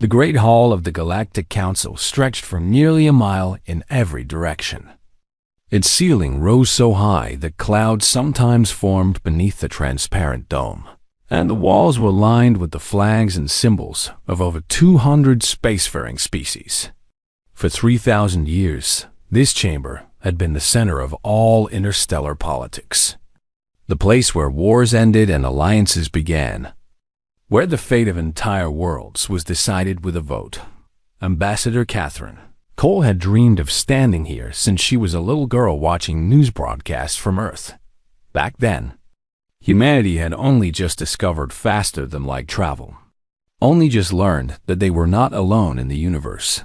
The Great Hall of the Galactic Council stretched for nearly a mile in every direction. Its ceiling rose so high that clouds sometimes formed beneath the transparent dome, and the walls were lined with the flags and symbols of over 200 spacefaring species. For 3,000 years, this chamber had been the center of all interstellar politics, the place where wars ended and alliances began, where the fate of entire worlds was decided with a vote. Ambassador Catherine Cole had dreamed of standing here since she was a little girl watching news broadcasts from Earth. Back then, humanity had only just discovered faster-than-light travel, only just learned that they were not alone in the universe.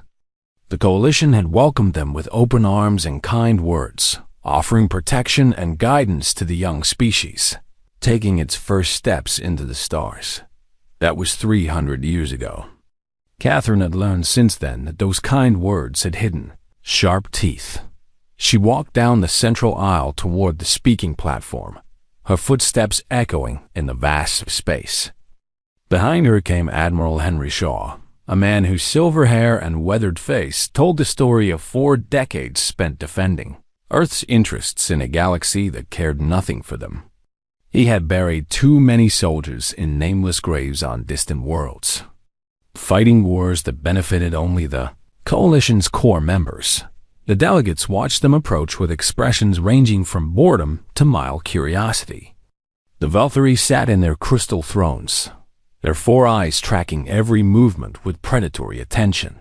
The Coalition had welcomed them with open arms and kind words, offering protection and guidance to the young species, taking its first steps into the stars. That was 300 years ago. Catherine had learned since then that those kind words had hidden sharp teeth. She walked down the central aisle toward the speaking platform, her footsteps echoing in the vast space. Behind her came Admiral Henry Shaw, a man whose silver hair and weathered face told the story of 4 decades spent defending Earth's interests in a galaxy that cared nothing for them. He had buried too many soldiers in nameless graves on distant worlds, fighting wars that benefited only the Coalition's core members. The delegates watched them approach with expressions ranging from boredom to mild curiosity. The Valkyries sat in their crystal thrones, their 4 eyes tracking every movement with predatory attention.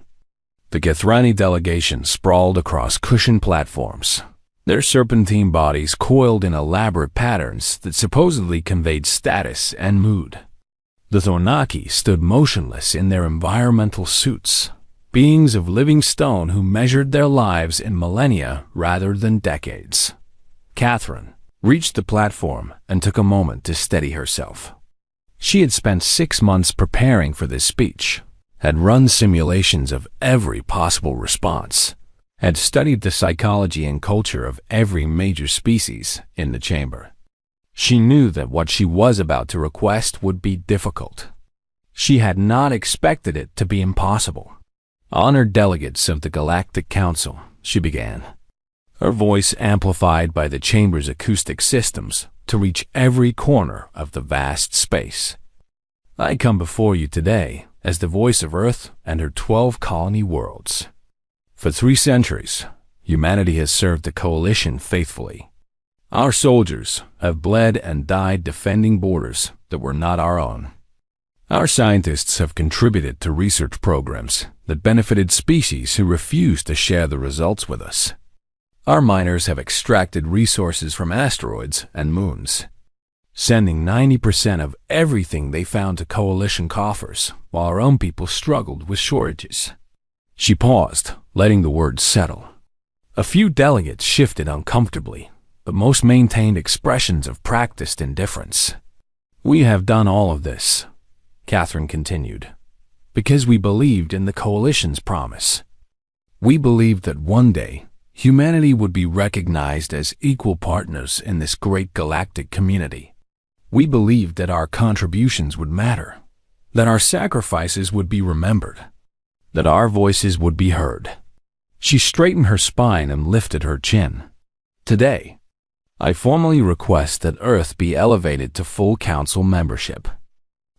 The Gethrani delegation sprawled across cushioned platforms, their serpentine bodies coiled in elaborate patterns that supposedly conveyed status and mood. The Thornaki stood motionless in their environmental suits, beings of living stone who measured their lives in millennia rather than decades. Catherine reached the platform and took a moment to steady herself. She had spent 6 months preparing for this speech, had run simulations of every possible response, had studied the psychology and culture of every major species in the chamber. She knew that what she was about to request would be difficult. She had not expected it to be impossible. "Honored delegates of the Galactic Council," she began, her voice amplified by the chamber's acoustic systems to reach every corner of the vast space. "I come before you today as the voice of Earth and her 12 colony worlds. For 3 centuries, humanity has served the Coalition faithfully. Our soldiers have bled and died defending borders that were not our own. Our scientists have contributed to research programs that benefited species who refused to share the results with us. Our miners have extracted resources from asteroids and moons, sending 90% of everything they found to Coalition coffers, while our own people struggled with shortages." She paused, letting the words settle. A few delegates shifted uncomfortably, but most maintained expressions of practiced indifference. "We have done all of this," Catherine continued, "because we believed in the Coalition's promise. We believed that one day humanity would be recognized as equal partners in this great galactic community. We believed that our contributions would matter, that our sacrifices would be remembered, that our voices would be heard." She straightened her spine and lifted her chin. "Today, I formally request that Earth be elevated to full Council membership,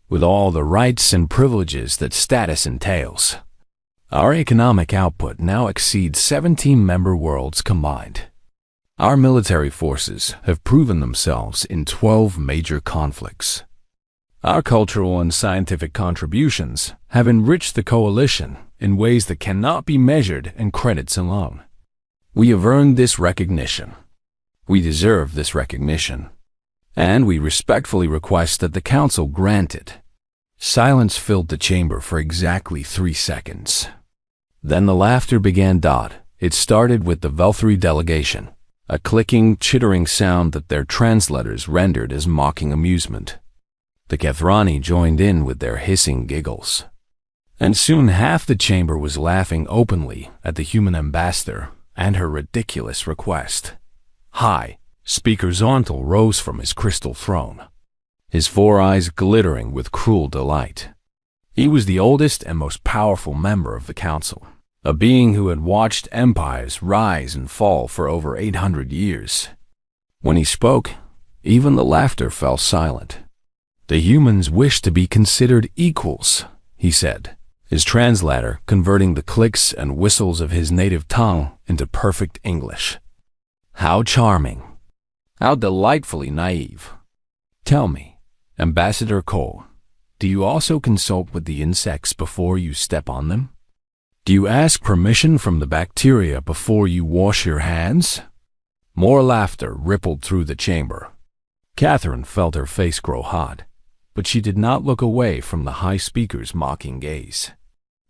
with all the rights and privileges that status entails. Our economic output now exceeds 17 member worlds combined. Our military forces have proven themselves in 12 major conflicts. Our cultural and scientific contributions have enriched the Coalition in ways that cannot be measured in credits alone. We have earned this recognition. We deserve this recognition, and we respectfully request that the Council grant it." Silence filled the chamber for exactly 3 seconds. Then the laughter began. It started with the Valkyrie delegation, a clicking, chittering sound that their translators rendered as mocking amusement. The Gethrani joined in with their hissing giggles, and soon half the chamber was laughing openly at the human ambassador and her ridiculous request. High, Speaker Zontal rose from his crystal throne, his 4 eyes glittering with cruel delight. He was the oldest and most powerful member of the council, a being who had watched empires rise and fall for over 800 years. When he spoke, even the laughter fell silent. "The humans wish to be considered equals," he said, his translator converting the clicks and whistles of his native tongue into perfect English. How charming. How delightfully naive. Tell me, Ambassador Cole, do you also consult with the insects before you step on them? Do you ask permission from the bacteria before you wash your hands? More laughter rippled through the chamber. Catherine felt her face grow hot, but she did not look away from the high speaker's mocking gaze.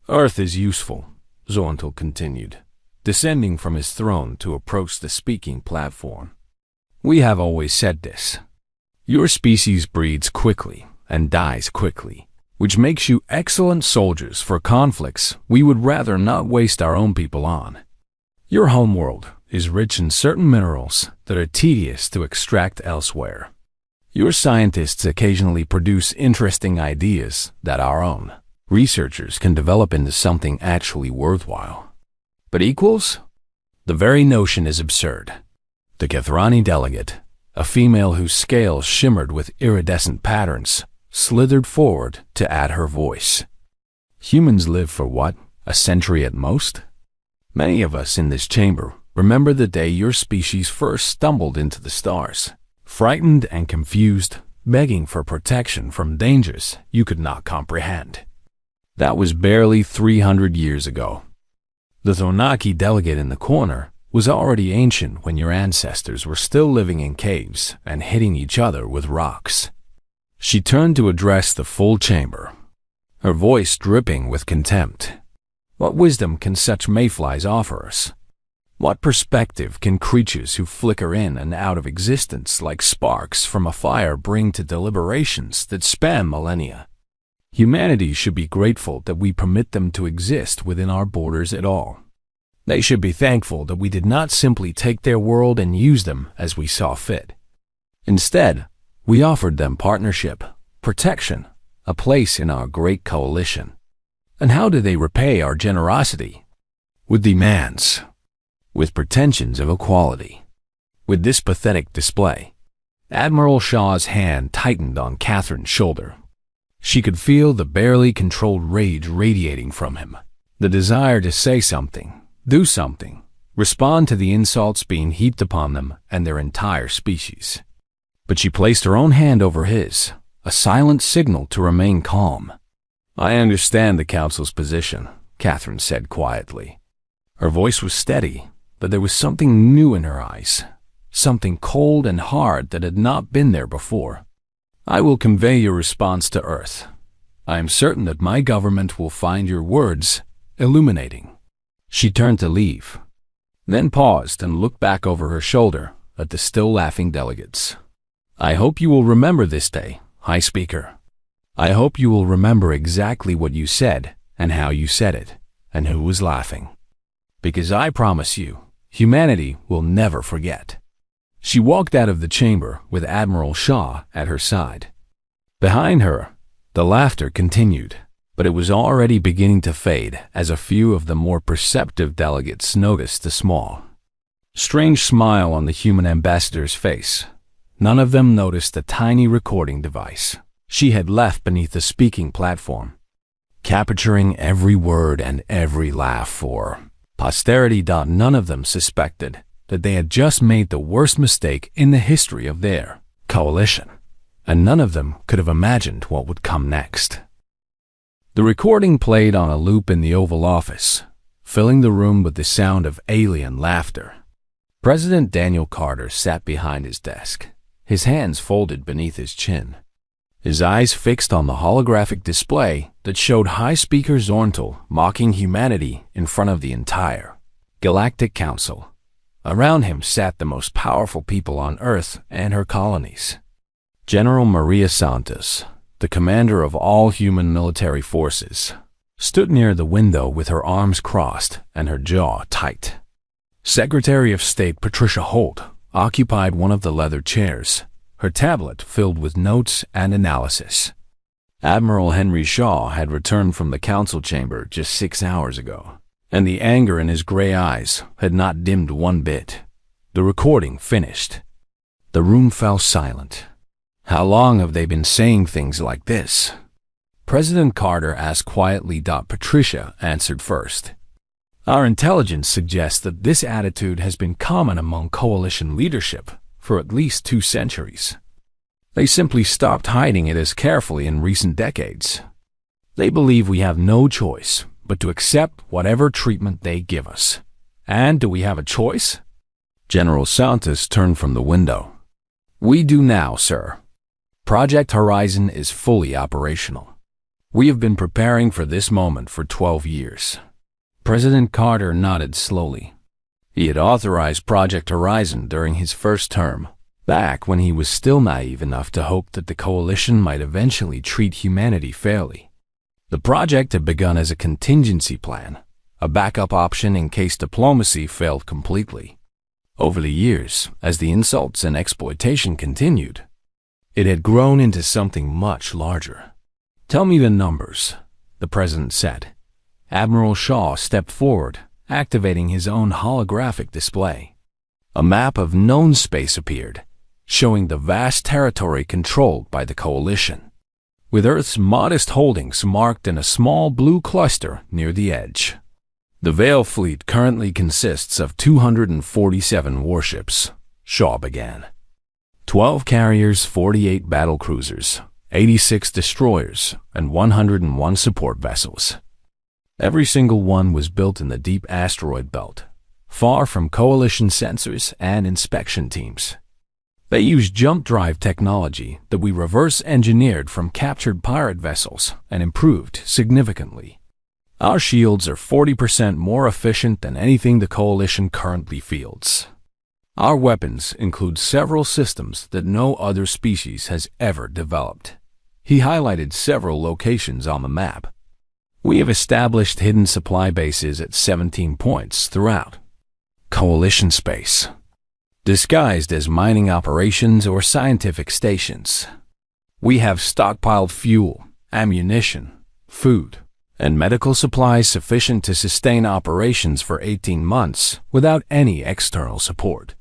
"Earth is useful," Zorntal continued, descending from his throne to approach the speaking platform. "We have always said this. Your species breeds quickly and dies quickly, which makes you excellent soldiers for conflicts we would rather not waste our own people on. Your homeworld is rich in certain minerals that are tedious to extract elsewhere. Your scientists occasionally produce interesting ideas that our own researchers can develop into something actually worthwhile. But equals? The very notion is absurd." The Kethrani delegate, a female whose scales shimmered with iridescent patterns, slithered forward to add her voice. "Humans live for what? A century at most? Many of us in this chamber remember the day your species first stumbled into the stars, frightened and confused, begging for protection from dangers you could not comprehend. That was barely 300 years ago. The Thonaki delegate in the corner was already ancient when your ancestors were still living in caves and hitting each other with rocks." She turned to address the full chamber, her voice dripping with contempt. "What wisdom can such mayflies offer us? What perspective can creatures who flicker in and out of existence like sparks from a fire bring to deliberations that span millennia? Humanity should be grateful that we permit them to exist within our borders at all. They should be thankful that we did not simply take their world and use them as we saw fit. Instead, we offered them partnership, protection, a place in our great coalition. And how do they repay our generosity? With demands, with pretensions of equality, with this pathetic display." Admiral Shaw's hand tightened on Catherine's shoulder. She could feel the barely controlled rage radiating from him, the desire to say something, do something, respond to the insults being heaped upon them and their entire species. But she placed her own hand over his, a silent signal to remain calm. "I understand the Council's position," Catherine said quietly. Her voice was steady, but there was something new in her eyes, something cold and hard that had not been there before. "I will convey your response to Earth. I am certain that my government will find your words illuminating." She turned to leave, then paused and looked back over her shoulder at the still laughing delegates. "I hope you will remember this day, High Speaker. I hope you will remember exactly what you said and how you said it and who was laughing. Because I promise you, humanity will never forget." She walked out of the chamber with Admiral Shaw at her side. Behind her, the laughter continued, but it was already beginning to fade as a few of the more perceptive delegates noticed a small, strange smile on the human ambassador's face. None of them noticed the tiny recording device she had left beneath the speaking platform, capturing every word and every laugh for posterity. None of them suspected that they had just made the worst mistake in the history of their coalition, and none of them could have imagined what would come next. The recording played on a loop in the Oval Office, filling the room with the sound of alien laughter. President Daniel Carter sat behind his desk, his hands folded beneath his chin, his eyes fixed on the holographic display that showed High Speaker Zorntal mocking humanity in front of the entire Galactic Council. Around him sat the most powerful people on Earth and her colonies. General Maria Santos, the commander of all human military forces, stood near the window with her arms crossed and her jaw tight. Secretary of State Patricia Holt occupied one of the leather chairs, her tablet filled with notes and analysis. Admiral Henry Shaw had returned from the council chamber just 6 hours ago, and the anger in his gray eyes had not dimmed one bit. The recording finished. The room fell silent. "How long have they been saying things like this?" President Carter asked quietly. Patricia answered first. "Our intelligence suggests that this attitude has been common among coalition leadership for at least 2 centuries. They simply stopped hiding it as carefully in recent decades. They believe we have no choice but to accept whatever treatment they give us. And do we have a choice?" General Santos turned from the window. "We do now, sir. Project Horizon is fully operational. We have been preparing for this moment for 12 years. President Carter nodded slowly. He had authorized Project Horizon during his first term, back when he was still naive enough to hope that the coalition might eventually treat humanity fairly. The project had begun as a contingency plan, a backup option in case diplomacy failed completely. Over the years, as the insults and exploitation continued, it had grown into something much larger. "Tell me the numbers," the president said. Admiral Shaw stepped forward, activating his own holographic display. A map of known space appeared, showing the vast territory controlled by the coalition, with Earth's modest holdings marked in a small blue cluster near the edge. "The Veil fleet currently consists of 247 warships," Shaw began. 12 carriers, 48 battlecruisers, 86 destroyers, and 101 support vessels. Every single one was built in the deep asteroid belt, far from coalition sensors and inspection teams. They use jump drive technology that we reverse-engineered from captured pirate vessels and improved significantly. Our shields are 40% more efficient than anything the coalition currently fields. Our weapons include several systems that no other species has ever developed. He highlighted several locations on the map. We have established hidden supply bases at 17 points throughout coalition space, disguised as mining operations or scientific stations. We have stockpiled fuel, ammunition, food, and medical supplies sufficient to sustain operations for 18 months without any external support.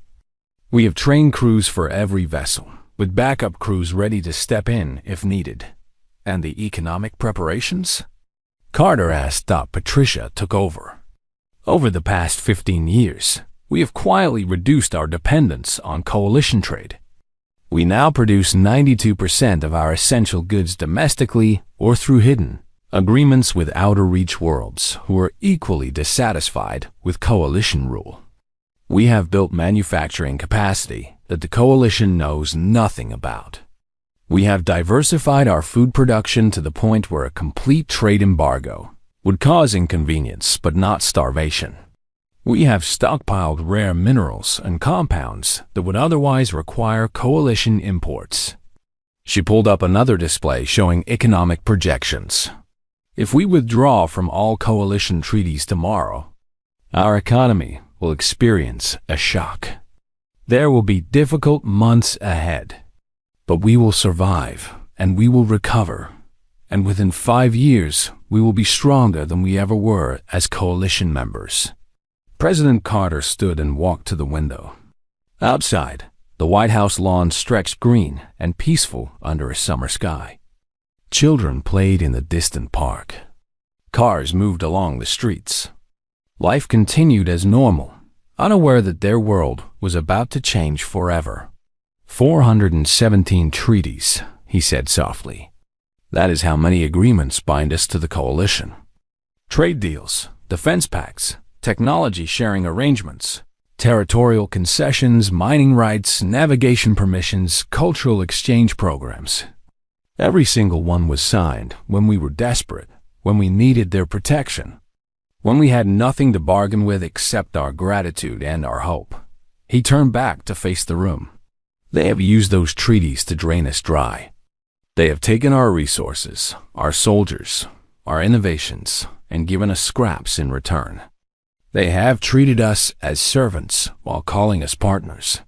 We have trained crews for every vessel, with backup crews ready to step in if needed. And the economic preparations? Carter asked. Patricia took over. Over the past 15 years, we have quietly reduced our dependence on coalition trade. We now produce 92% of our essential goods domestically or through hidden agreements with outer-reach worlds who are equally dissatisfied with coalition rule. We have built manufacturing capacity that the coalition knows nothing about. We have diversified our food production to the point where a complete trade embargo would cause inconvenience but not starvation. We have stockpiled rare minerals and compounds that would otherwise require coalition imports. She pulled up another display showing economic projections. If we withdraw from all coalition treaties tomorrow, our economy will experience a shock. There will be difficult months ahead, but we will survive and we will recover. And within 5 years, we will be stronger than we ever were as coalition members. President Carter stood and walked to the window. Outside, the White House lawn stretched green and peaceful under a summer sky. Children played in the distant park. Cars moved along the streets. Life continued as normal, unaware that their world was about to change forever. 417 treaties, he said softly. That is how many agreements bind us to the coalition. Trade deals, defense pacts, technology sharing arrangements, territorial concessions, mining rights, navigation permissions, cultural exchange programs. Every single one was signed when we were desperate, when we needed their protection, when we had nothing to bargain with except our gratitude and our hope. He turned back to face the room. They have used those treaties to drain us dry. They have taken our resources, our soldiers, our innovations, and given us scraps in return. They have treated us as servants while calling us partners.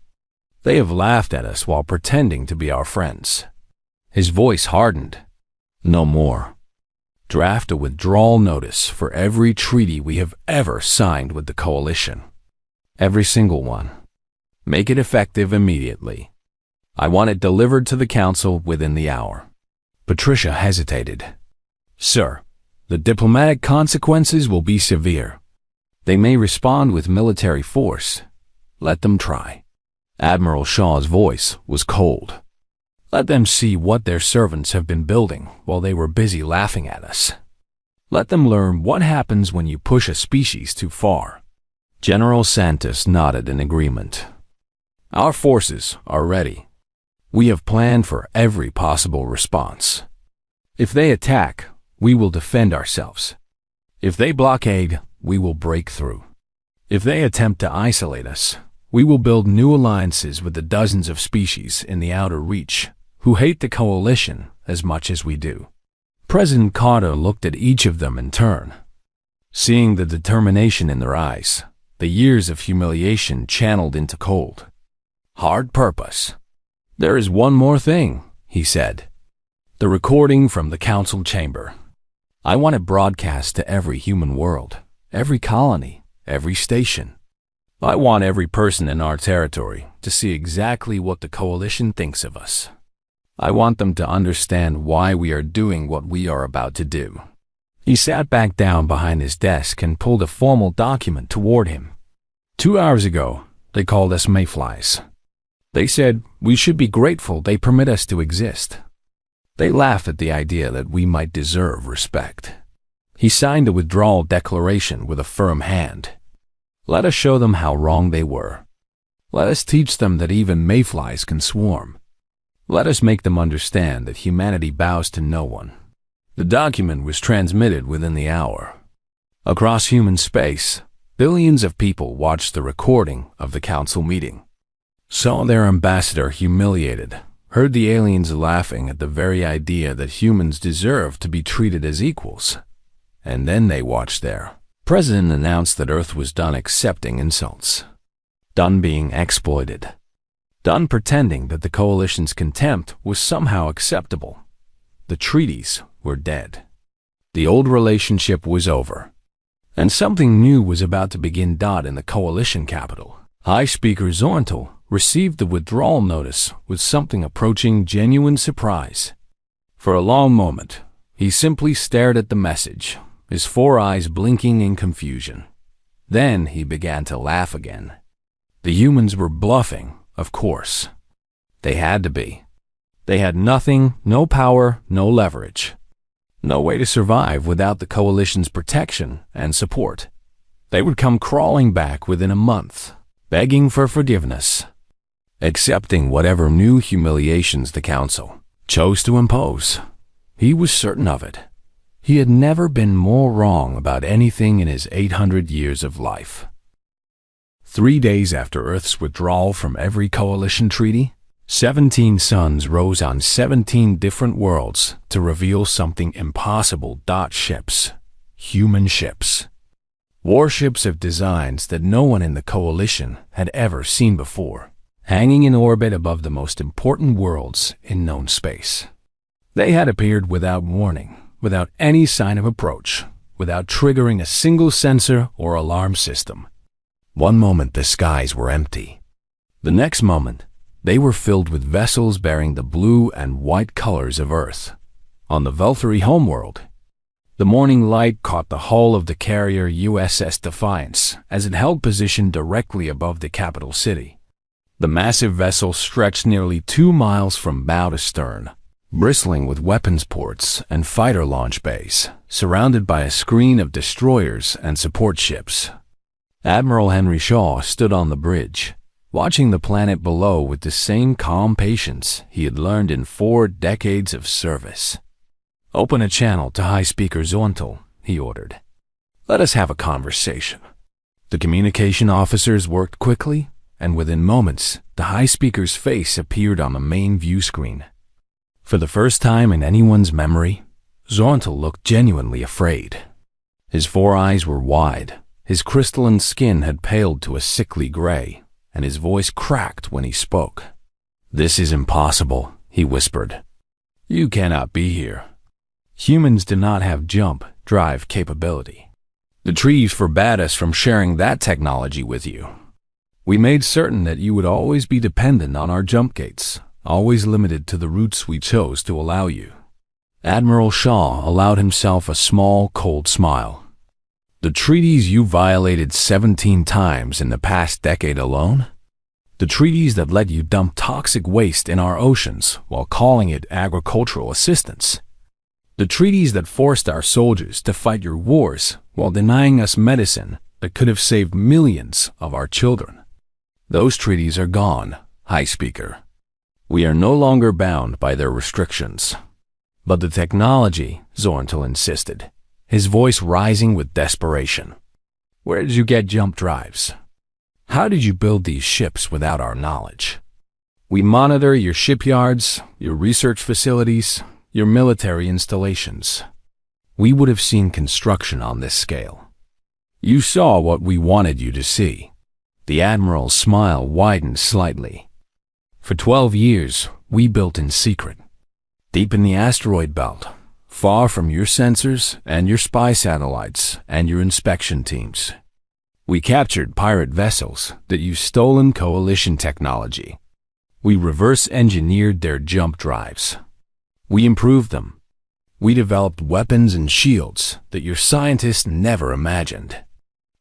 They have laughed at us while pretending to be our friends. His voice hardened. No more. Draft a withdrawal notice for every treaty we have ever signed with the coalition. Every single one. Make it effective immediately. I want it delivered to the council within the hour." Patricia hesitated. "Sir, the diplomatic consequences will be severe. They may respond with military force. Let them try." Admiral Shaw's voice was cold. "Let them see what their servants have been building while they were busy laughing at us. Let them learn what happens when you push a species too far." General Santos nodded in agreement. "Our forces are ready. We have planned for every possible response. If they attack, we will defend ourselves. If they blockade, we will break through. If they attempt to isolate us, we will build new alliances with the dozens of species in the outer reach who hate the coalition as much as we do." President Carter looked at each of them in turn. Seeing the determination in their eyes, the years of humiliation channeled into cold, hard purpose. "There is one more thing," he said. "The recording from the council chamber. I want it broadcast to every human world, every colony, every station. I want every person in our territory to see exactly what the coalition thinks of us. I want them to understand why we are doing what we are about to do." He sat back down behind his desk and pulled a formal document toward him. 2 hours ago, they called us mayflies. They said we should be grateful they permit us to exist. They laughed at the idea that we might deserve respect. He signed a withdrawal declaration with a firm hand. Let us show them how wrong they were. Let us teach them that even mayflies can swarm. Let us make them understand that humanity bows to no one. The document was transmitted within the hour. Across human space, billions of people watched the recording of the council meeting, saw their ambassador humiliated, heard the aliens laughing at the very idea that humans deserve to be treated as equals, and then they watched their president announce that Earth was done accepting insults, done being exploited, done pretending that the coalition's contempt was somehow acceptable. The treaties were dead. The old relationship was over, and something new was about to begin. In the coalition capital, High Speaker Zorntal received the withdrawal notice with something approaching genuine surprise. For a long moment, he simply stared at the message, his 4 eyes blinking in confusion. Then he began to laugh again. The humans were bluffing, of course. They had to be. They had nothing, no power, no leverage. No way to survive without the coalition's protection and support. They would come crawling back within a month, begging for forgiveness, accepting whatever new humiliations the council chose to impose. He was certain of it. He had never been more wrong about anything in his 800 years of life. 3 days after Earth's withdrawal from every coalition treaty, 17 suns rose on 17 different worlds to reveal something impossible. Ships. Human ships. Warships of designs that no one in the coalition had ever seen before, hanging in orbit above the most important worlds in known space. They had appeared without warning, without any sign of approach, without triggering a single sensor or alarm system. One moment the skies were empty. The next moment, they were filled with vessels bearing the blue and white colors of Earth. On the Valkyrie homeworld, the morning light caught the hull of the carrier USS Defiance as it held position directly above the capital city. The massive vessel stretched nearly 2 miles from bow to stern, bristling with weapons ports and fighter launch bays, surrounded by a screen of destroyers and support ships. Admiral Henry Shaw stood on the bridge, watching the planet below with the same calm patience he had learned in 4 decades of service. "Open a channel to High Speaker Zorntal," he ordered. "Let us have a conversation." The communication officers worked quickly, and within moments, the High Speaker's face appeared on the main view screen. For the first time in anyone's memory, Zorntal looked genuinely afraid. His 4 eyes were wide, his crystalline skin had paled to a sickly gray, and his voice cracked when he spoke. "This is impossible," he whispered. "You cannot be here. Humans do not have jump drive capability. The treaties forbade us from sharing that technology with you. We made certain that you would always be dependent on our jump gates, always limited to the routes we chose to allow you. Admiral Shaw allowed himself a small, cold smile. The treaties you violated 17 times in the past decade alone? The treaties that let you dump toxic waste in our oceans while calling it agricultural assistance? The treaties that forced our soldiers to fight your wars while denying us medicine that could have saved millions of our children? Those treaties are gone, High Speaker. We are no longer bound by their restrictions. But the technology, Zorntal insisted, his voice rising with desperation. Where did you get jump drives? How did you build these ships without our knowledge? We monitor your shipyards, your research facilities, your military installations. We would have seen construction on this scale. You saw what we wanted you to see. The Admiral's smile widened slightly. For 12 years, we built in secret. Deep in the asteroid belt, far from your sensors and your spy satellites and your inspection teams. We captured pirate vessels that used stolen coalition technology. We reverse-engineered their jump drives. We improved them. We developed weapons and shields that your scientists never imagined.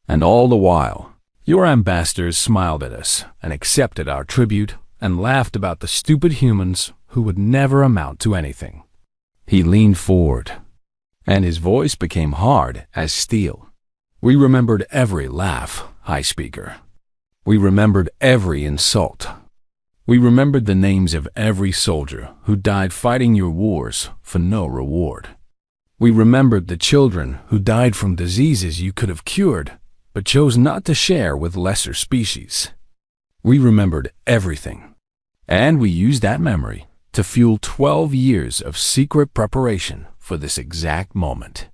And all the while, your ambassadors smiled at us and accepted our tribute and laughed about the stupid humans who would never amount to anything. He leaned forward, and his voice became hard as steel. We remembered every laugh, High Speaker. We remembered every insult. We remembered the names of every soldier who died fighting your wars for no reward. We remembered the children who died from diseases you could have cured, but chose not to share with lesser species. We remembered everything, and we used that memory to fuel 12 years of secret preparation for this exact moment.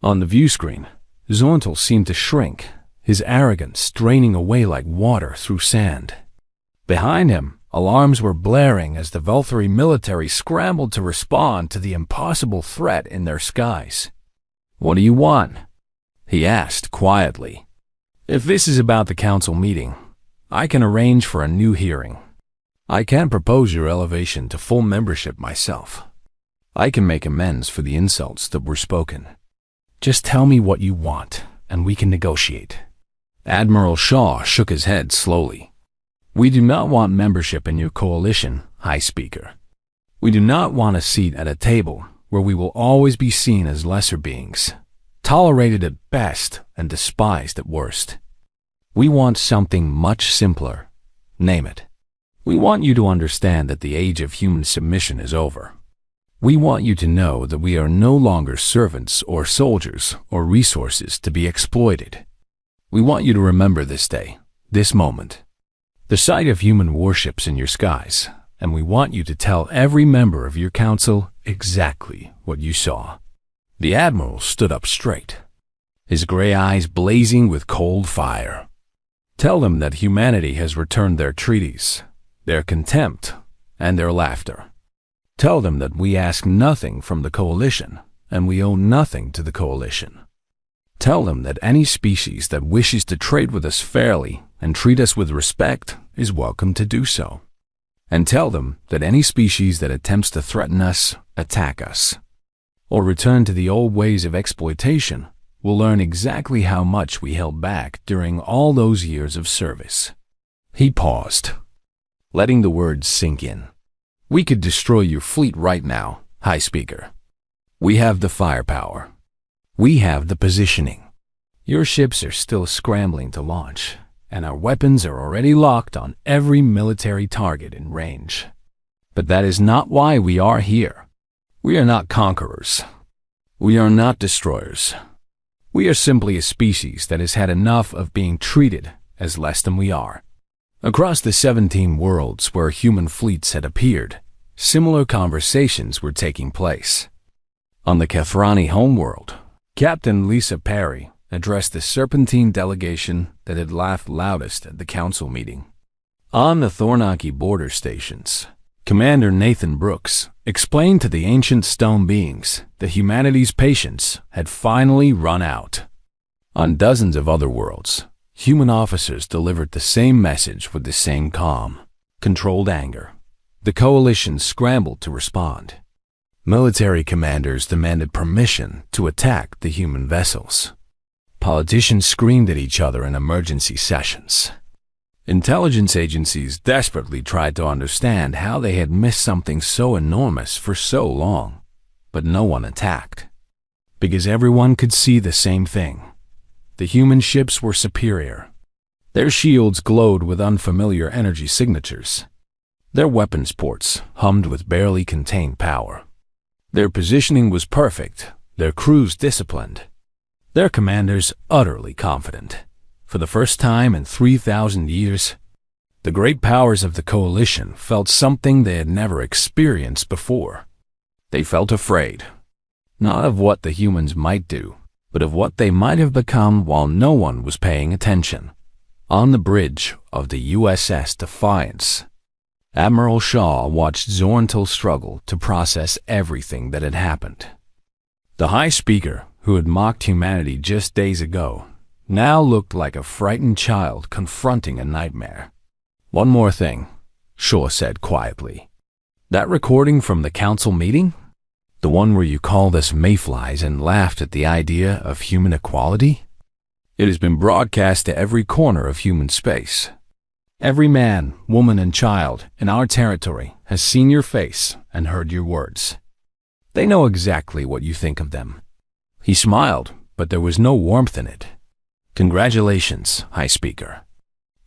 On the view screen, Zorntal seemed to shrink, his arrogance draining away like water through sand. Behind him, alarms were blaring as the Velthari military scrambled to respond to the impossible threat in their skies. "What do you want?" he asked quietly. "If this is about the council meeting, I can arrange for a new hearing. I can propose your elevation to full membership myself. I can make amends for the insults that were spoken. Just tell me what you want, and we can negotiate." Admiral Shaw shook his head slowly. "We do not want membership in your coalition, High Speaker. We do not want a seat at a table where we will always be seen as lesser beings, tolerated at best and despised at worst. We want something much simpler. Name it. We want you to understand that the age of human submission is over. We want you to know that we are no longer servants or soldiers or resources to be exploited. We want you to remember this day, this moment, the sight of human warships in your skies, and we want you to tell every member of your council exactly what you saw." The Admiral stood up straight, his gray eyes blazing with cold fire. "Tell them that humanity has returned their treaties, their contempt, and their laughter. Tell them that we ask nothing from the coalition, and we owe nothing to the coalition. Tell them that any species that wishes to trade with us fairly and treat us with respect is welcome to do so. And tell them that any species that attempts to threaten us, attack us, or return to the old ways of exploitation will learn exactly how much we held back during all those years of service." He paused, letting the words sink in. "We could destroy your fleet right now, High Speaker. We have the firepower. We have the positioning. Your ships are still scrambling to launch, and our weapons are already locked on every military target in range. But that is not why we are here. We are not conquerors. We are not destroyers. We are simply a species that has had enough of being treated as less than we are." Across the 17 worlds where human fleets had appeared, similar conversations were taking place. On the Kathrani homeworld, Captain Lisa Perry addressed the Serpentine delegation that had laughed loudest at the council meeting. On the Thornaki border stations, Commander Nathan Brooks explained to the ancient stone beings that humanity's patience had finally run out. On dozens of other worlds, human officers delivered the same message with the same calm, controlled anger. The coalition scrambled to respond. Military commanders demanded permission to attack the human vessels. Politicians screamed at each other in emergency sessions. Intelligence agencies desperately tried to understand how they had missed something so enormous for so long, but no one attacked. Because everyone could see the same thing. The human ships were superior. Their shields glowed with unfamiliar energy signatures. Their weapons ports hummed with barely contained power. Their positioning was perfect, their crews disciplined, their commanders utterly confident. For the first time in 3,000 years, the great powers of the coalition felt something they had never experienced before. They felt afraid, not of what the humans might do, but of what they might have become while no one was paying attention. On the bridge of the USS Defiance, Admiral Shaw watched Zorntal struggle to process everything that had happened. The High Speaker, who had mocked humanity just days ago, now looked like a frightened child confronting a nightmare. "One more thing," Shaw said quietly. "That recording from the council meeting? The one where you called us mayflies and laughed at the idea of human equality? It has been broadcast to every corner of human space. Every man, woman, and child in our territory has seen your face and heard your words. They know exactly what you think of them." He smiled, but there was no warmth in it. "Congratulations, High Speaker.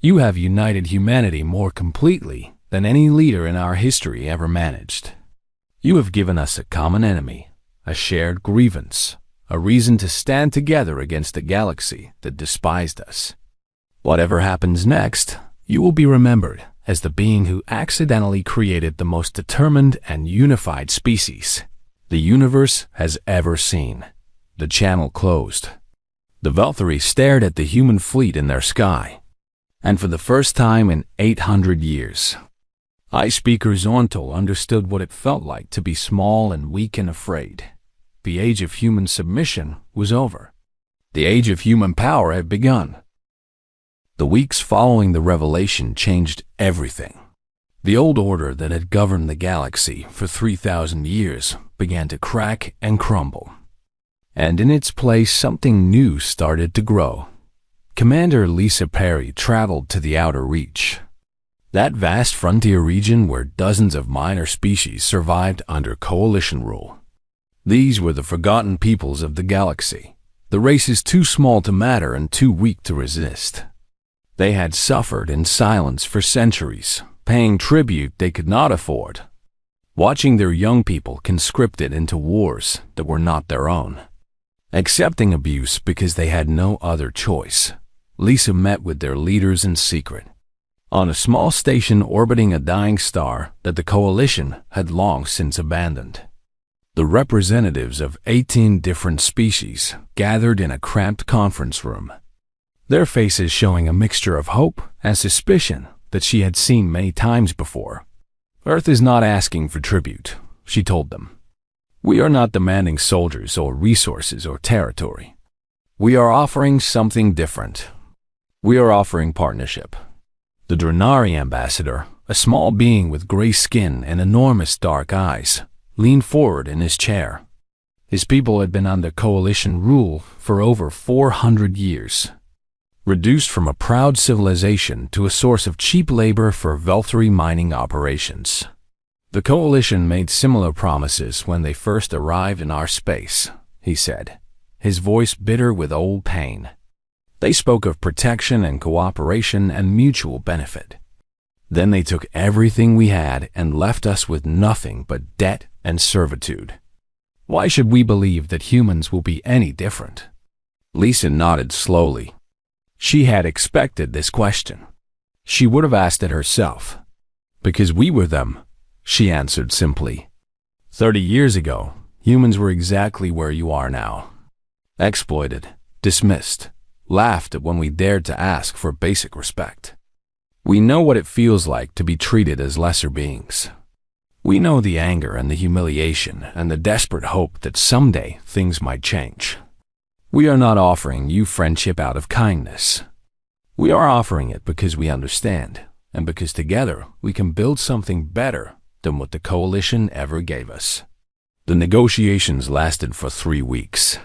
You have united humanity more completely than any leader in our history ever managed. You have given us a common enemy, a shared grievance, a reason to stand together against a galaxy that despised us. Whatever happens next, you will be remembered as the being who accidentally created the most determined and unified species the universe has ever seen." The channel closed. The Valkyrie stared at the human fleet in their sky, and for the first time in 800 years, High Speaker Zorntal understood what it felt like to be small and weak and afraid. The age of human submission was over. The age of human power had begun. The weeks following the revelation changed everything. The old order that had governed the galaxy for 3,000 years began to crack and crumble. And in its place, something new started to grow. Commander Lisa Perry traveled to the Outer Reach, that vast frontier region where dozens of minor species survived under coalition rule. These were the forgotten peoples of the galaxy, the races too small to matter and too weak to resist. They had suffered in silence for centuries, paying tribute they could not afford, watching their young people conscripted into wars that were not their own, accepting abuse because they had no other choice. Lisa met with their leaders in secret, on a small station orbiting a dying star that the coalition had long since abandoned. The representatives of 18 different species gathered in a cramped conference room, their faces showing a mixture of hope and suspicion that she had seen many times before. "Earth is not asking for tribute," she told them. "We are not demanding soldiers or resources or territory. We are offering something different. We are offering partnership." The Drenari ambassador, a small being with gray skin and enormous dark eyes, leaned forward in his chair. His people had been under coalition rule for over 400 years, reduced from a proud civilization to a source of cheap labor for Valkyrie mining operations. "The coalition made similar promises when they first arrived in our space," he said, his voice bitter with old pain. "They spoke of protection and cooperation and mutual benefit. Then they took everything we had and left us with nothing but debt and servitude. Why should we believe that humans will be any different?" Lisa nodded slowly. She had expected this question. She would have asked it herself. "Because we were them," she answered simply. 30 years ago, humans were exactly where you are now. Exploited, dismissed, laughed at when we dared to ask for basic respect. We know what it feels like to be treated as lesser beings. We know the anger and the humiliation and the desperate hope that someday things might change. We are not offering you friendship out of kindness. We are offering it because we understand, and because together we can build something better than what the coalition ever gave us. The negotiations lasted for 3 weeks.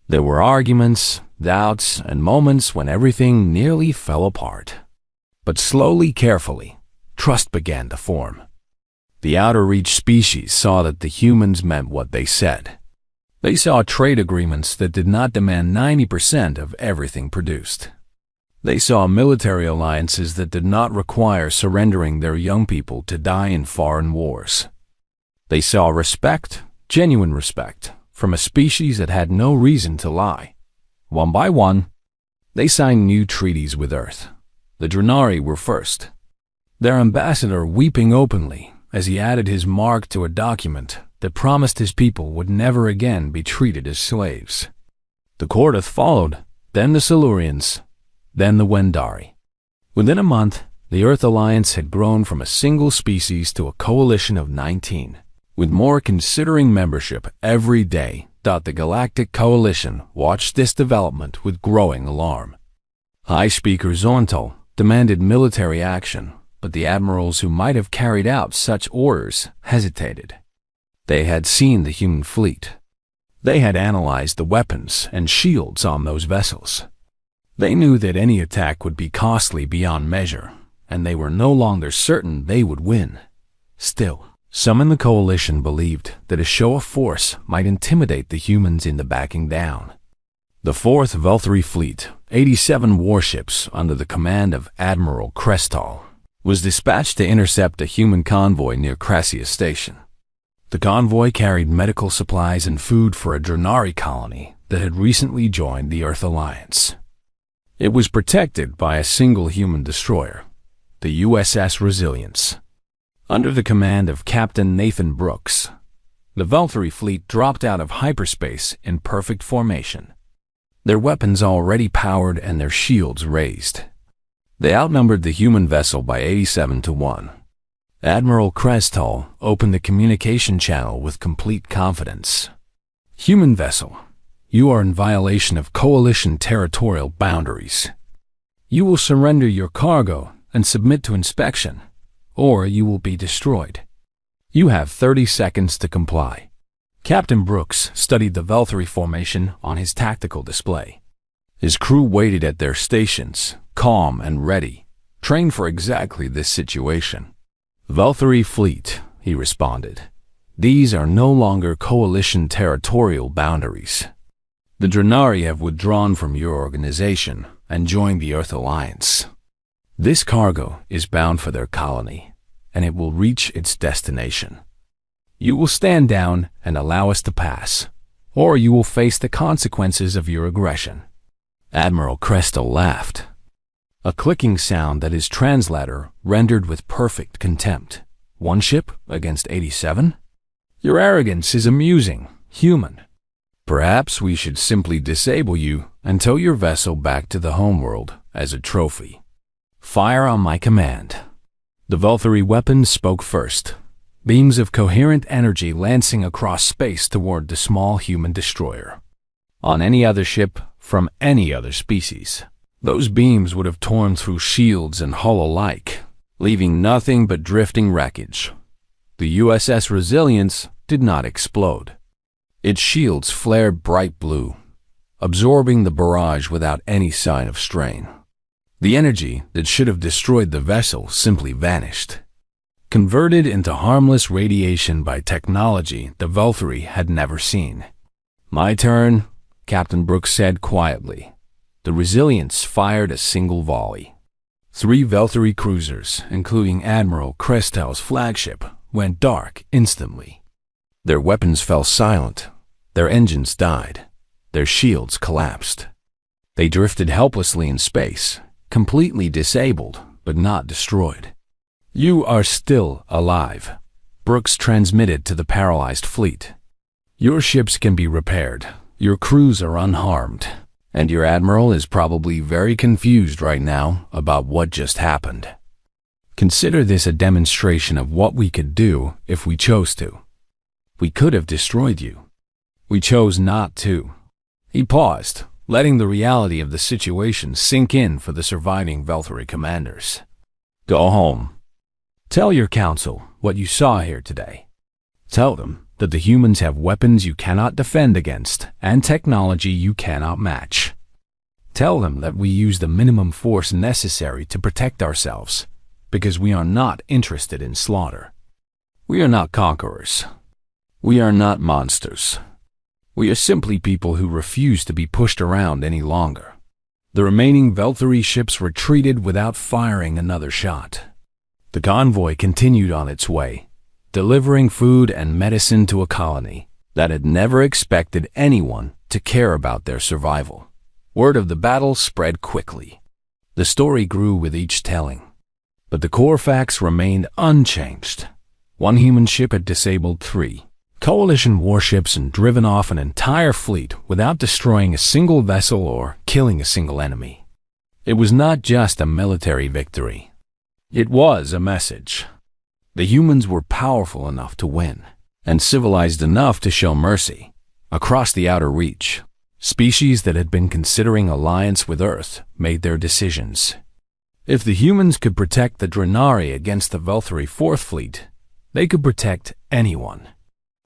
There were arguments, doubts, and moments when everything nearly fell apart. But slowly, carefully, trust began to form. The outer reach species saw that the humans meant what they said. They saw trade agreements that did not demand 90% of everything produced. They saw military alliances that did not require surrendering their young people to die in foreign wars. They saw respect, genuine respect, from a species that had no reason to lie. One by one, they signed new treaties with Earth. The Drenari were first, their ambassador weeping openly as he added his mark to a document that promised his people would never again be treated as slaves. The Kordath followed, then the Silurians, then the Wendari. Within a month, the Earth Alliance had grown from a single species to a coalition of 19. With more considering membership every day, the Galactic Coalition watched this development with growing alarm. High Speaker Zontal demanded military action, but the admirals who might have carried out such orders hesitated. They had seen the human fleet. They had analyzed the weapons and shields on those vessels. They knew that any attack would be costly beyond measure, and they were no longer certain they would win. Still, some in the coalition believed that a show of force might intimidate the humans into backing down. The 4th Velthari Fleet, 87 warships under the command of Admiral Krestal, was dispatched to intercept a human convoy near Crassia Station. The convoy carried medical supplies and food for a Drenari colony that had recently joined the Earth Alliance. It was protected by a single human destroyer, the USS Resilience. Under the command of Captain Nathan Brooks, the Velthari fleet dropped out of hyperspace in perfect formation, their weapons already powered and their shields raised. They outnumbered the human vessel by 87 to 1. Admiral Krestal opened the communication channel with complete confidence. "Human vessel, you are in violation of coalition territorial boundaries. You will surrender your cargo and submit to inspection, or you will be destroyed. You have 30 seconds to comply." Captain Brooks studied the Velthari formation on his tactical display. His crew waited at their stations, calm and ready, trained for exactly this situation. "Velthari fleet," he responded. "These are no longer coalition territorial boundaries. The Drenari have withdrawn from your organization and joined the Earth Alliance. This cargo is bound for their colony, and it will reach its destination. You will stand down and allow us to pass, or you will face the consequences of your aggression." Admiral Krestal laughed, a clicking sound that his translator rendered with perfect contempt. "One ship against 87? Your arrogance is amusing, human. Perhaps we should simply disable you and tow your vessel back to the homeworld as a trophy. Fire on my command." The Velthari weapons spoke first, beams of coherent energy lancing across space toward the small human destroyer. On any other ship from any other species, those beams would have torn through shields and hull alike, leaving nothing but drifting wreckage. The USS Resilience did not explode. Its shields flared bright blue, absorbing the barrage without any sign of strain. The energy that should have destroyed the vessel simply vanished, converted into harmless radiation by technology the Velthari had never seen. "My turn," Captain Brooks said quietly. The Resilience fired a single volley. 3 Velthari cruisers, including Admiral Krestal's flagship, went dark instantly. Their weapons fell silent, their engines died, their shields collapsed. They drifted helplessly in space, completely disabled but not destroyed. "You are still alive," Brooks transmitted to the paralyzed fleet. "Your ships can be repaired, your crews are unharmed, and your admiral is probably very confused right now about what just happened." Consider this a demonstration of what we could do if we chose to. We could have destroyed you. We chose not to." He paused, letting the reality of the situation sink in for the surviving Velthari commanders. "Go home. Tell your council what you saw here today. Tell them that the humans have weapons you cannot defend against and technology you cannot match. Tell them that we use the minimum force necessary to protect ourselves, because we are not interested in slaughter. We are not conquerors. We are not monsters. We are simply people who refuse to be pushed around any longer." The remaining Velthari ships retreated without firing another shot. The convoy continued on its way, delivering food and medicine to a colony that had never expected anyone to care about their survival. Word of the battle spread quickly. The story grew with each telling, but the core facts remained unchanged. One human ship had disabled 3 coalition warships and driven off an entire fleet without destroying a single vessel or killing a single enemy. It was not just a military victory. It was a message. The humans were powerful enough to win, and civilized enough to show mercy. Across the outer reach, species that had been considering alliance with Earth made their decisions. If the humans could protect the Drenari against the Velthari Fourth Fleet, they could protect anyone.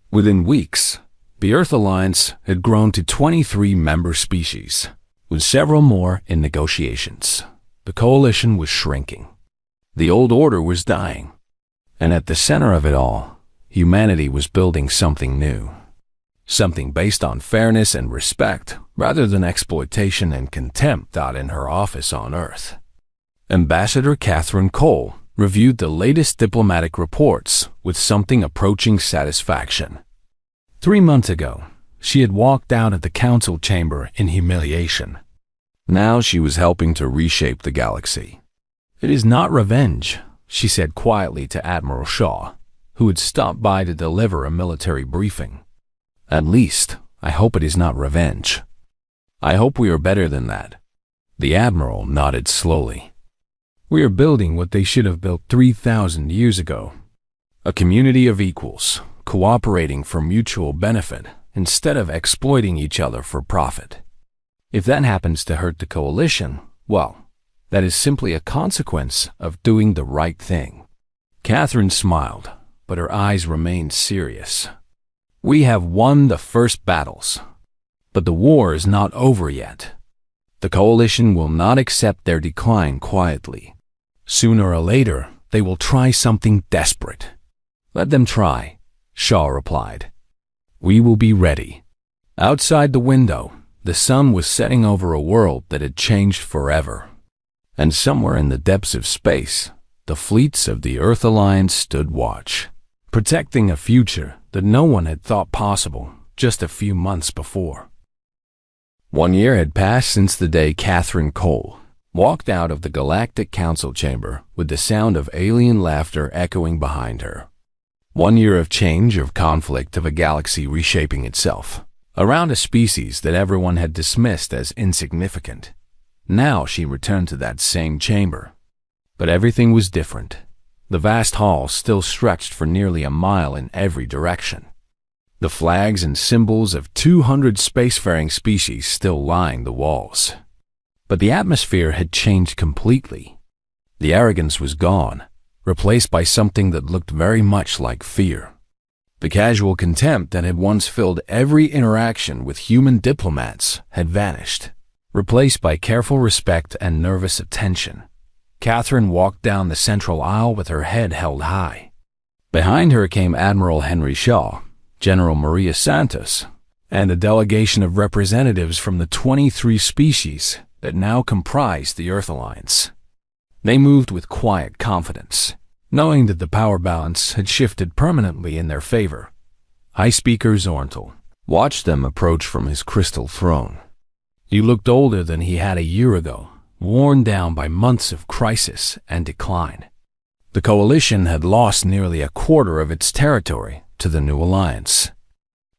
Within weeks, the Earth Alliance had grown to 23 member species, with several more in negotiations. The coalition was shrinking. The old order was dying. And at the center of it all, humanity was building something new. Something based on fairness and respect, rather than exploitation and contempt. In her office on Earth, Ambassador Catherine Cole reviewed the latest diplomatic reports with something approaching satisfaction. 3 months ago, she had walked out of the council chamber in humiliation. Now she was helping to reshape the galaxy. "It is not revenge," she said quietly to Admiral Shaw, who had stopped by to deliver a military briefing. "At least, I hope it is not revenge. I hope we are better than that." The Admiral nodded slowly. "We are building what they should have built 3,000 years ago. A community of equals, cooperating for mutual benefit instead of exploiting each other for profit. If that happens to hurt the coalition, well, that is simply a consequence of doing the right thing." Catherine smiled, but her eyes remained serious. "We have won the first battles, but the war is not over yet. The coalition will not accept their decline quietly. Sooner or later, they will try something desperate." "Let them try," Shaw replied. "We will be ready." Outside the window, the sun was setting over a world that had changed forever. And somewhere in the depths of space, the fleets of the Earth Alliance stood watch, protecting a future that no one had thought possible just a few months before. 1 year had passed since the day Catherine Cole walked out of the Galactic Council chamber with the sound of alien laughter echoing behind her. 1 year of change, of conflict, of a galaxy reshaping itself around a species that everyone had dismissed as insignificant. Now she returned to that same chamber. But everything was different. The vast hall still stretched for nearly a mile in every direction. The flags and symbols of 200 spacefaring species still lined the walls. But the atmosphere had changed completely. The arrogance was gone, replaced by something that looked very much like fear. The casual contempt that had once filled every interaction with human diplomats had vanished, replaced by careful respect and nervous attention. Catherine walked down the central aisle with her head held high. Behind her came Admiral Henry Shaw, General Maria Santos, and a delegation of representatives from the 23 species that now comprised the Earth Alliance. They moved with quiet confidence, knowing that the power balance had shifted permanently in their favor. High Speaker Zorntal watched them approach from his crystal throne. He looked older than he had a year ago, worn down by months of crisis and decline. The coalition had lost nearly a quarter of its territory to the new alliance.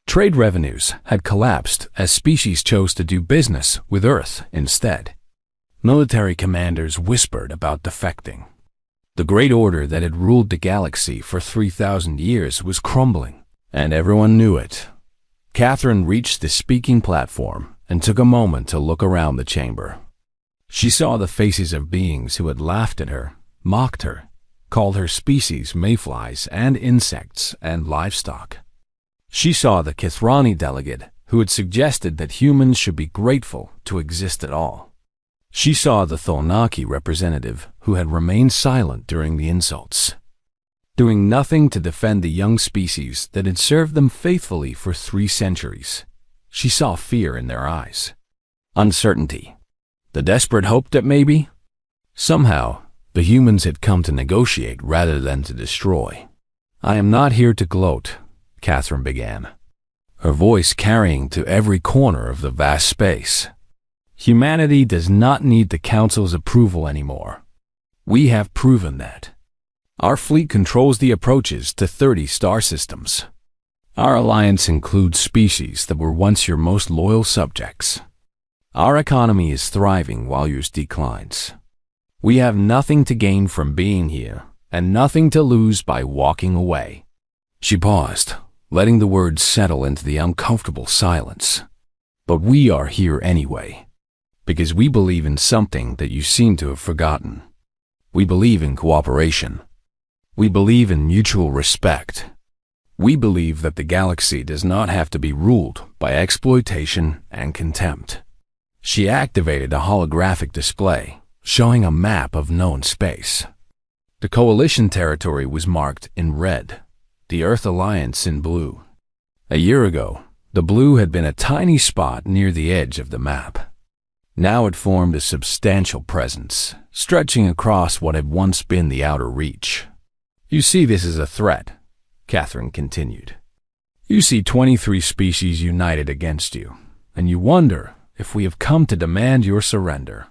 Trade revenues had collapsed as species chose to do business with Earth instead. Military commanders whispered about defecting. The great order that had ruled the galaxy for 3,000 years was crumbling, and everyone knew it. Catherine reached the speaking platform and took a moment to look around the chamber. She saw the faces of beings who had laughed at her, mocked her, called her species mayflies and insects and livestock. She saw the Kithrani delegate who had suggested that humans should be grateful to exist at all. She saw the Thonaki representative who had remained silent during the insults, doing nothing to defend the young species that had served them faithfully for 3 centuries. She saw fear in their eyes, uncertainty, the desperate hope that maybe, somehow, the humans had come to negotiate rather than to destroy. "I am not here to gloat," Catherine began, her voice carrying to every corner of the vast space. "Humanity does not need the Council's approval anymore. We have proven that. Our fleet controls the approaches to 30 star systems. Our alliance includes species that were once your most loyal subjects. Our economy is thriving while yours declines. We have nothing to gain from being here, and nothing to lose by walking away." She paused, letting the words settle into the uncomfortable silence. "But we are here anyway, because we believe in something that you seem to have forgotten. We believe in cooperation. We believe in mutual respect. We believe that the galaxy does not have to be ruled by exploitation and contempt." She activated a holographic display, showing a map of known space. The Coalition territory was marked in red, the Earth Alliance in blue. A year ago, the blue had been a tiny spot near the edge of the map. Now it formed a substantial presence, stretching across what had once been the outer reach. "You see this as a threat," Catherine continued. "You see 23 species united against you, and you wonder if we have come to demand your surrender.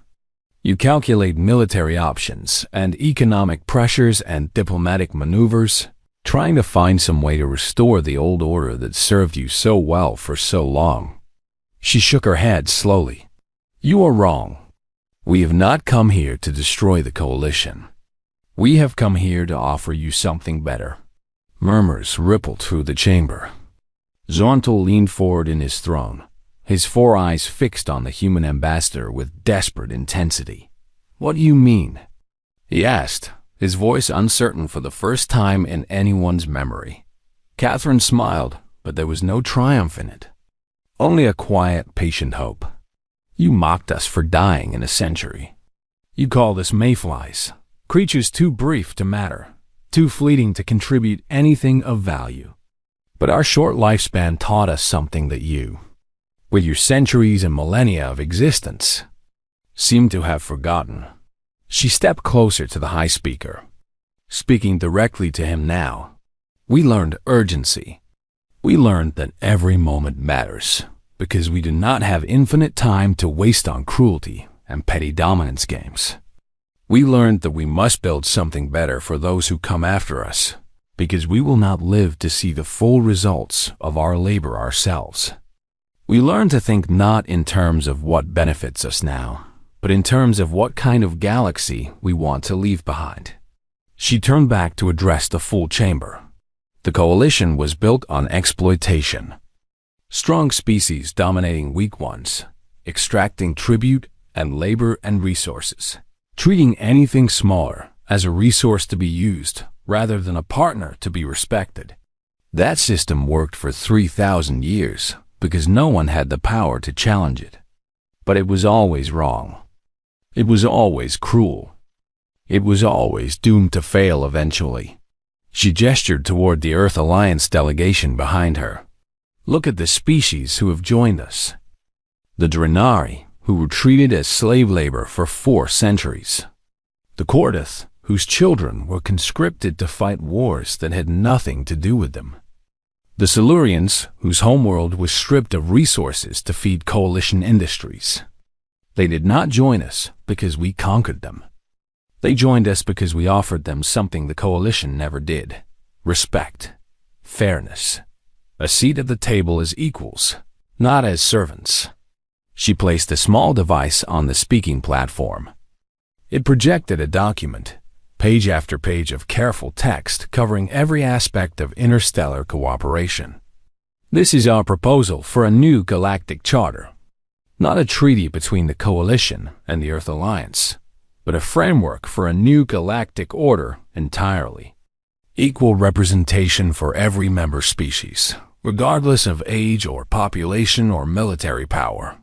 You calculate military options and economic pressures and diplomatic maneuvers, trying to find some way to restore the old order that served you so well for so long." She shook her head slowly. "You are wrong. We have not come here to destroy the Coalition. We have come here to offer you something better." Murmurs rippled through the chamber. Zontal leaned forward in his throne, his 4 eyes fixed on the human ambassador with desperate intensity. "What do you mean?" he asked, his voice uncertain for the first time in anyone's memory. Catherine smiled, but there was no triumph in it. Only a quiet, patient hope. "You mocked us for dying in a century. You called us mayflies, creatures too brief to matter, too fleeting to contribute anything of value. But our short lifespan taught us something that you, with your centuries and millennia of existence, seem to have forgotten." She stepped closer to the high speaker, speaking directly to him now. "We learned urgency. We learned that every moment matters, because we do not have infinite time to waste on cruelty and petty dominance games. We learned that we must build something better for those who come after us, because we will not live to see the full results of our labor ourselves. We learned to think not in terms of what benefits us now, but in terms of what kind of galaxy we want to leave behind." She turned back to address the full chamber. The Coalition was built on exploitation. Strong species dominating weak ones, extracting tribute and labor and resources, treating anything smaller as a resource to be used rather than a partner to be respected. That system worked for 3,000 years because no one had the power to challenge it. But it was always wrong. It was always cruel. It was always doomed to fail eventually. She gestured toward the Earth Alliance delegation behind her. "Look at the species who have joined us. The Drenari, who were treated as slave labor for 4 centuries. The Kordath, whose children were conscripted to fight wars that had nothing to do with them. The Silurians, whose homeworld was stripped of resources to feed Coalition industries. They did not join us because we conquered them. They joined us because we offered them something the Coalition never did: respect, fairness, a seat at the table as equals, not as servants." She placed a small device on the speaking platform. It projected a document, page after page of careful text covering every aspect of interstellar cooperation. This is our proposal for a new galactic charter. Not a treaty between the Coalition and the Earth Alliance, but a framework for a new galactic order entirely. Equal representation for every member species, regardless of age or population or military power.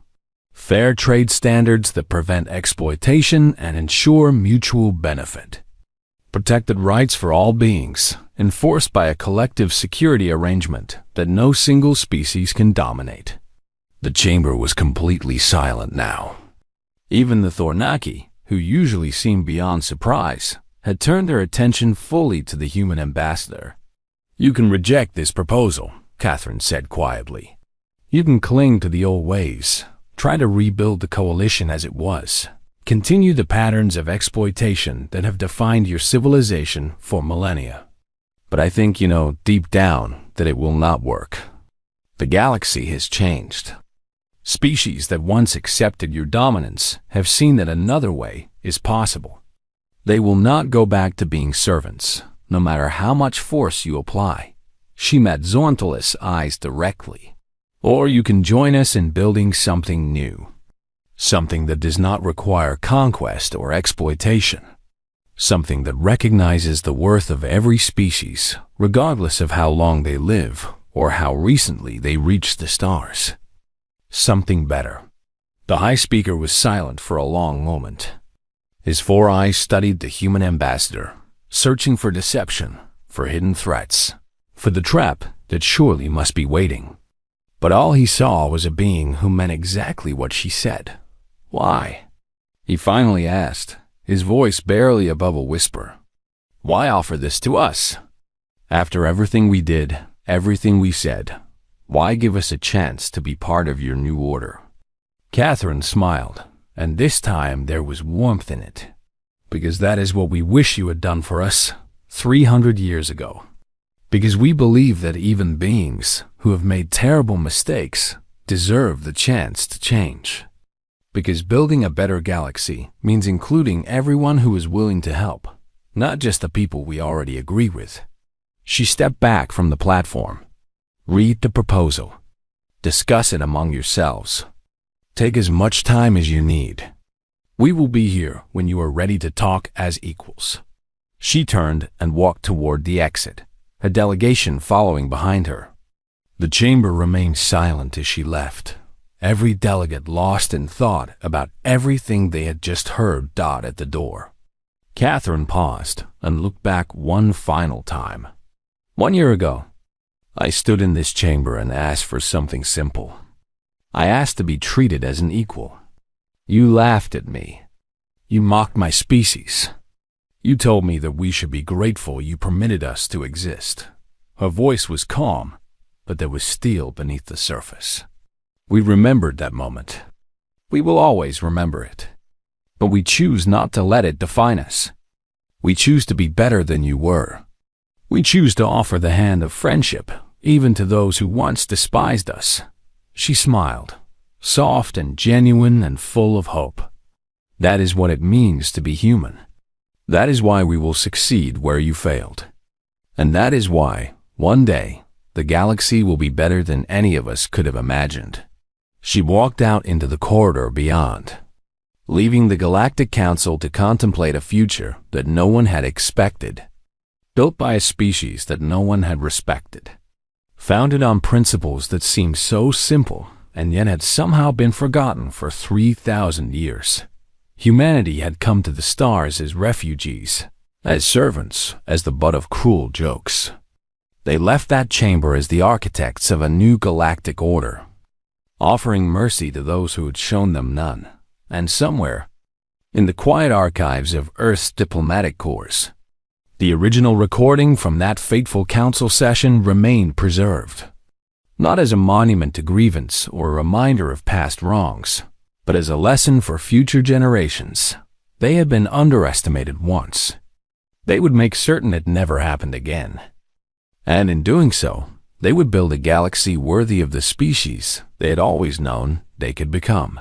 Fair trade standards that prevent exploitation and ensure mutual benefit. Protected rights for all beings, enforced by a collective security arrangement that no single species can dominate. The chamber was completely silent now. Even the Thornaki, who usually seemed beyond surprise, had turned their attention fully to the human ambassador. "You can reject this proposal," Catherine said quietly. "You can cling to the old ways, try to rebuild the Coalition as it was. Continue the patterns of exploitation that have defined your civilization for millennia. But I think you know deep down that it will not work. The galaxy has changed. Species that once accepted your dominance have seen that another way is possible. They will not go back to being servants, no matter how much force you apply." She met Zorntalis' eyes directly. "Or you can join us in building something new. Something that does not require conquest or exploitation. Something that recognizes the worth of every species, regardless of how long they live or how recently they reached the stars. Something better." The High Speaker was silent for a long moment. His four eyes studied the human ambassador, searching for deception, for hidden threats, for the trap that surely must be waiting. But all he saw was a being who meant exactly what she said. "Why?" he finally asked, his voice barely above a whisper. "Why offer this to us? After everything we did, everything we said, why give us a chance to be part of your new order?" Catherine smiled, and this time there was warmth in it. "Because that is what we wish you had done for us 300 years ago. Because we believe that even beings who have made terrible mistakes deserve the chance to change. Because building a better galaxy means including everyone who is willing to help, not just the people we already agree with." She stepped back from the platform. "Read the proposal. Discuss it among yourselves. Take as much time as you need. We will be here when you are ready to talk as equals." She turned and walked toward the exit, a delegation following behind her. The chamber remained silent as she left, every delegate lost in thought about everything they had just heard dot at the door. Catherine paused and looked back one final time. 1 year ago, I stood in this chamber and asked for something simple. I asked to be treated as an equal. You laughed at me. You mocked my species. You told me that we should be grateful you permitted us to exist. Her voice was calm, but there was steel beneath the surface. We remembered that moment. We will always remember it. But we choose not to let it define us. We choose to be better than you were. We choose to offer the hand of friendship, even to those who once despised us. She smiled, soft and genuine and full of hope. That is what it means to be human. That is why we will succeed where you failed. And that is why, one day, the galaxy will be better than any of us could have imagined. She walked out into the corridor beyond, leaving the Galactic Council to contemplate a future that no one had expected, built by a species that no one had respected, founded on principles that seemed so simple and yet had somehow been forgotten for 3,000 years. Humanity had come to the stars as refugees, as servants, as the butt of cruel jokes. They left that chamber as the architects of a new galactic order, offering mercy to those who had shown them none. And somewhere, in the quiet archives of Earth's diplomatic corps, the original recording from that fateful council session remained preserved, not as a monument to grievance or a reminder of past wrongs, but as a lesson for future generations. They had been underestimated once. They would make certain it never happened again. And in doing so, they would build a galaxy worthy of the species they had always known they could become.